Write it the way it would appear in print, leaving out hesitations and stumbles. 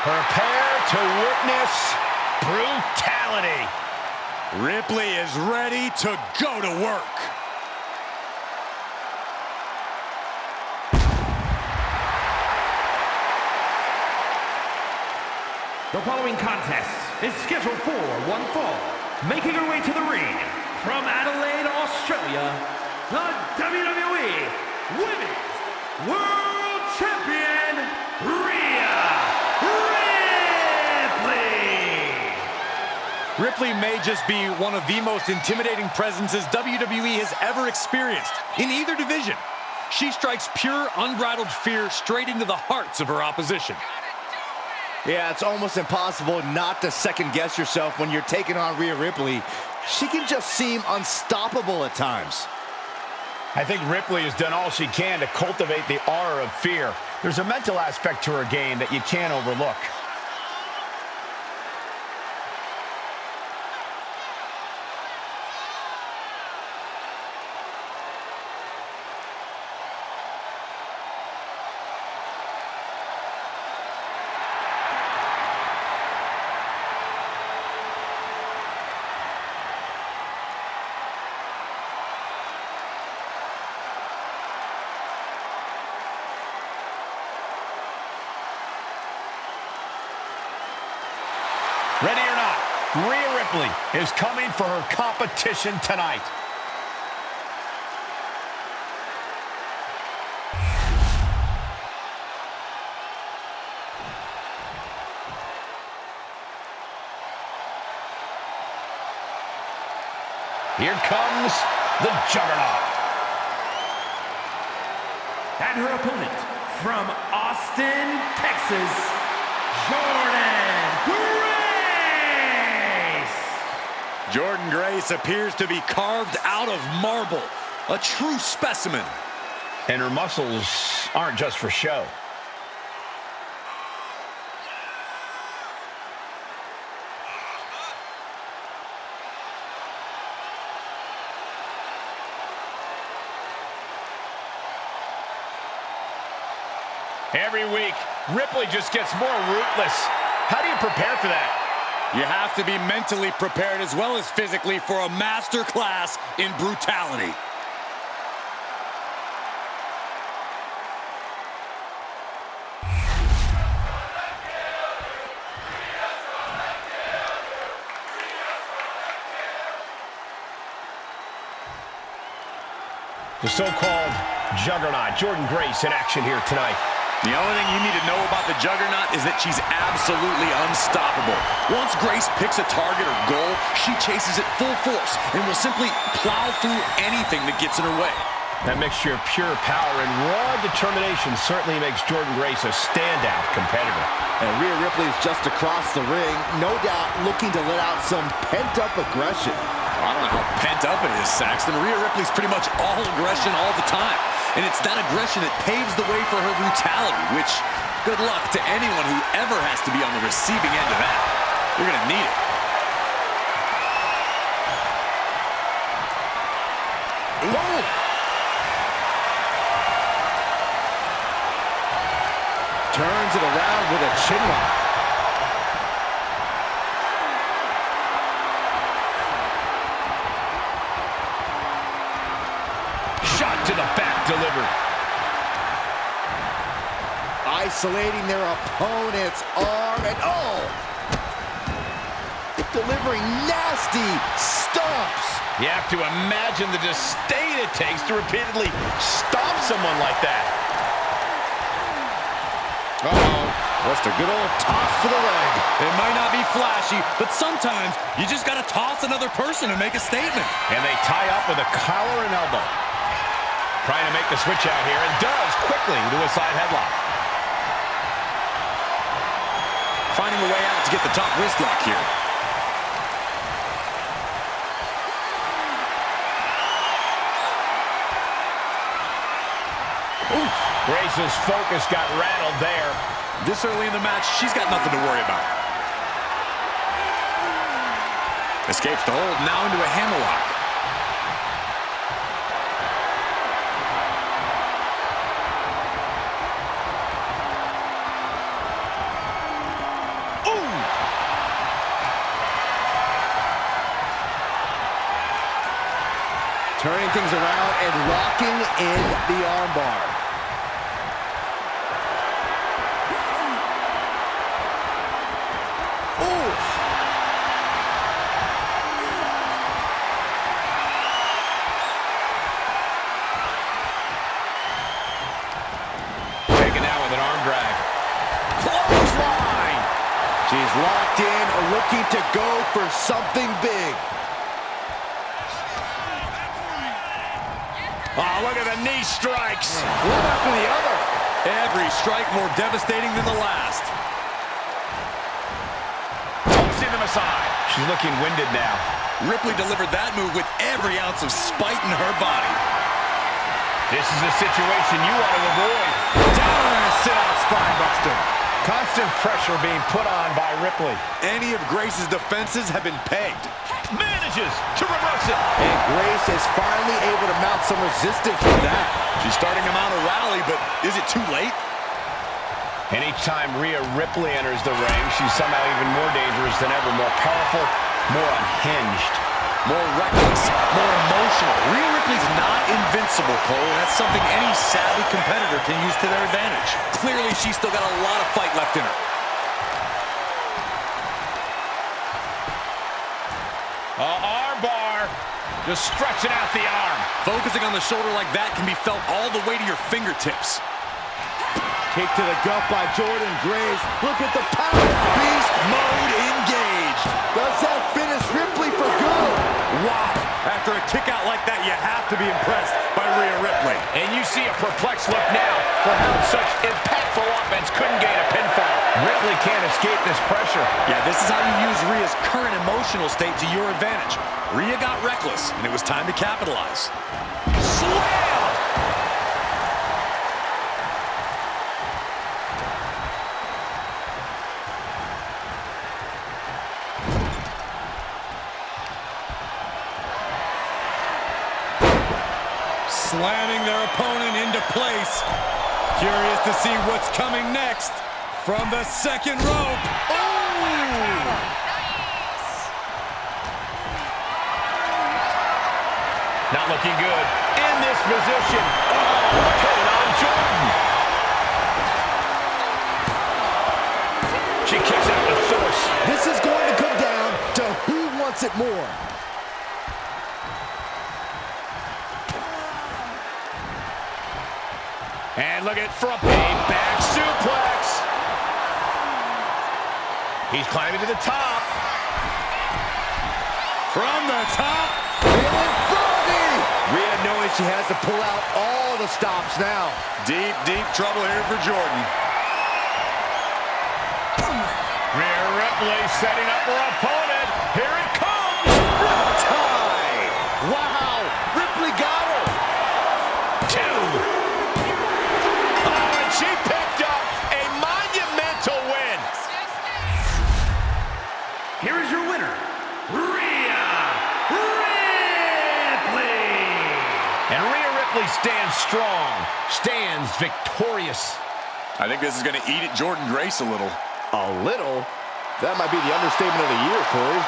Prepare to witness brutality. Ripley is ready to go to work. The following contest is scheduled for one fall. Making her way to the ring from Adelaide, Australia, the WWE Women's World Champion, Rhea Ripley. Ripley may just be one of the most intimidating presences WWE has ever experienced in either division. She strikes pure, unbridled fear straight into the hearts of her opposition. Yeah, it's almost impossible not to second-guess yourself when you're taking on Rhea Ripley. She can just seem unstoppable at times. I think Ripley has done all she can to cultivate the aura of fear. There's a mental aspect to her game that you can't overlook. Ready or not, Rhea Ripley is coming for her competition tonight. Here comes the Juggernaut. And her opponent from Austin, Texas, Jordan Grace. Jordan Grace appears to be carved out of marble, a true specimen. And her muscles aren't just for show. Every week, Ripley just gets more ruthless. How do you prepare for that? You have to be mentally prepared as well as physically for a master class in brutality. The so-called Juggernaut, Jordan Grace, in action here tonight. The only thing you need to know about the Juggernaut is that she's absolutely unstoppable. Once Grace picks a target or goal, she chases it full force and will simply plow through anything that gets in her way. That mixture of pure power and raw determination certainly makes Jordan Grace a standout competitor. And Rhea Ripley is just across the ring, no doubt looking to let out some pent-up aggression. I don't know how pent up it is, Saxton. Rhea Ripley's pretty much all aggression all the time. And it's that aggression that paves the way for her brutality, which, good luck to anyone who ever has to be on the receiving end of that. You're going to need it. Ooh. Turns it around with a chin lock. Shot to the back delivered. Isolating their opponent's arm and delivering nasty stomps. You have to imagine the disdain it takes to repeatedly stomp someone like that. Just a good old toss for the leg. It might not be flashy, but sometimes you just got to toss another person and make a statement. And they tie up with a collar and elbow. Trying to make the switch out here, and does quickly to a side headlock. Finding a way out to get the top wrist lock here. Oof. Grace's focus got rattled there. This early in the match, she's got nothing to worry about. Escapes the hold, now into a hammerlock. Turning things around and locking in the armbar. Oof. Taken out with an arm drag. Clothesline. She's locked in, looking to go for something big. Oh, look at the knee strikes. One after the other. Every strike more devastating than the last. Tossing them aside. She's looking winded now. Ripley delivered that move with every ounce of spite in her body. This is a situation you want to avoid. Down and a sit-out spine buster. Constant pressure being put on by Ripley. Any of Grace's defenses have been pegged. Manages to reverse it. And Grace is finally able to mount some resistance with that. She's starting to mount a rally, but is it too late? Anytime Rhea Ripley enters the ring, she's somehow even more dangerous than ever. More powerful, more unhinged. More reckless, more emotional. Rhea Ripley's not invincible, Cole. That's something any savvy competitor can use to their advantage. Clearly, she's still got a lot of fight left in her. Arm bar. Just stretching out the arm. Focusing on the shoulder like that can be felt all the way to your fingertips. Kick to the gut by Jordynne Grace. Look at the power. Beast mode engaged. Does that finish Ripley for good? Wow. After a kick out like that, you have to be impressed by Rhea Ripley. And you see a perplexed look now for how such impactful offense couldn't gain a pinfall. Ripley can't escape this pressure. Yeah, this is how you use Rhea's current emotional state to your advantage. Rhea got reckless, and it was time to capitalize. Slam! Slamming their opponent into place. Curious to see what's coming next from the second rope. Not looking good. In this position. Oh, putting on Jordynne. She kicks out with force. This is going to come down to who wants it more. And look at from a back suplex. He's climbing to the top. From the top. Rhea knowing she has to pull out all the stops now. Deep, deep trouble here for Jordynne. Rhea Ripley setting up her opponent. Here it comes. Riptide. Wow. Ripley got her. 2. Oh, and she picked up a monumental win. Here is your winner, Rhea Ripley. And Rhea Ripley stands strong, stands victorious. I think this is going to eat at Jordynne Grace a little. A little? That might be the understatement of the year, Corey.